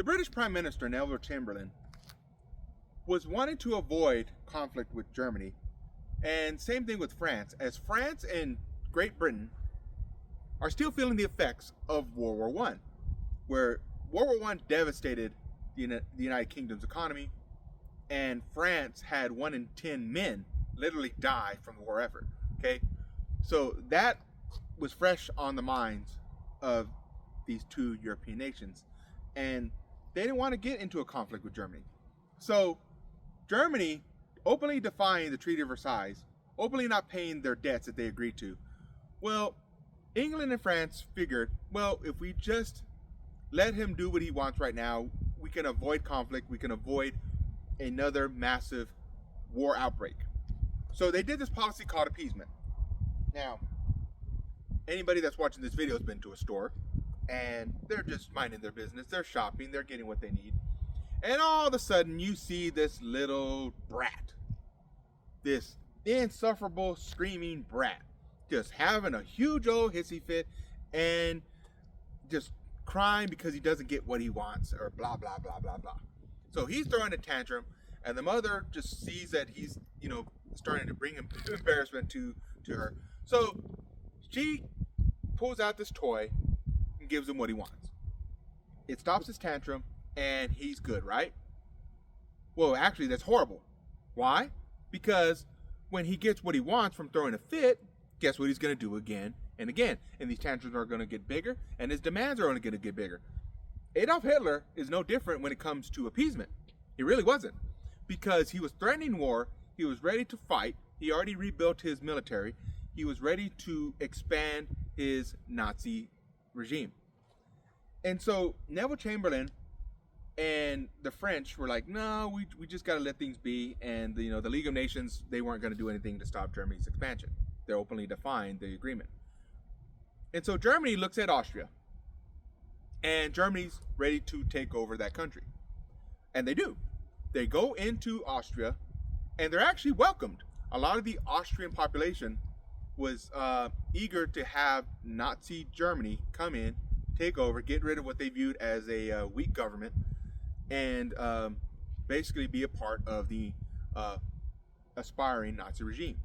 The British Prime Minister, Neville Chamberlain, was wanting to avoid conflict with Germany, and same thing with France, as France and Great Britain are still feeling the effects of World War One, where World War One devastated the United Kingdom's economy, and France had 1 in 10 men literally die from the war effort. Okay, so that was fresh on the minds of these two European nations, and they didn't want to get into a conflict with Germany. So Germany, openly defying the Treaty of Versailles, openly not paying their debts that they agreed to. Well, England and France figured, well, if we just let him do what he wants right now, we can avoid conflict, we can avoid another massive war outbreak. So they did this policy called appeasement. Now, anybody that's watching this video has been to a store, and they're just minding their business, they're shopping, they're getting what they need. And all of a sudden, you see this little brat, this insufferable, screaming brat, just having a huge old hissy fit and just crying because he doesn't get what he wants, or blah, blah, blah, blah, blah. So he's throwing a tantrum, and the mother just sees that he's, starting to bring embarrassment to her. So she pulls out this toy and gives him what he wants. It stops his tantrum, and he's good, right? Well, actually, that's horrible. Why? Because when he gets what he wants from throwing a fit, guess what he's going to do again and again? And these tantrums are going to get bigger, and his demands are only going to get bigger. Adolf Hitler is no different when it comes to appeasement. He really wasn't. Because he was threatening war, he was ready to fight, he already rebuilt his military, he was ready to expand his Nazi regime. And so Neville Chamberlain and the French were like, no, we just got to let things be. And the League of Nations, they weren't going to do anything to stop Germany's expansion. They're openly defying the agreement. And so Germany looks at Austria, and Germany's ready to take over that country. And they do. They go into Austria, and they're actually welcomed. A lot of the Austrian population was eager to have Nazi Germany come in, take over, get rid of what they viewed as a weak government, and basically be a part of the aspiring Nazi regime.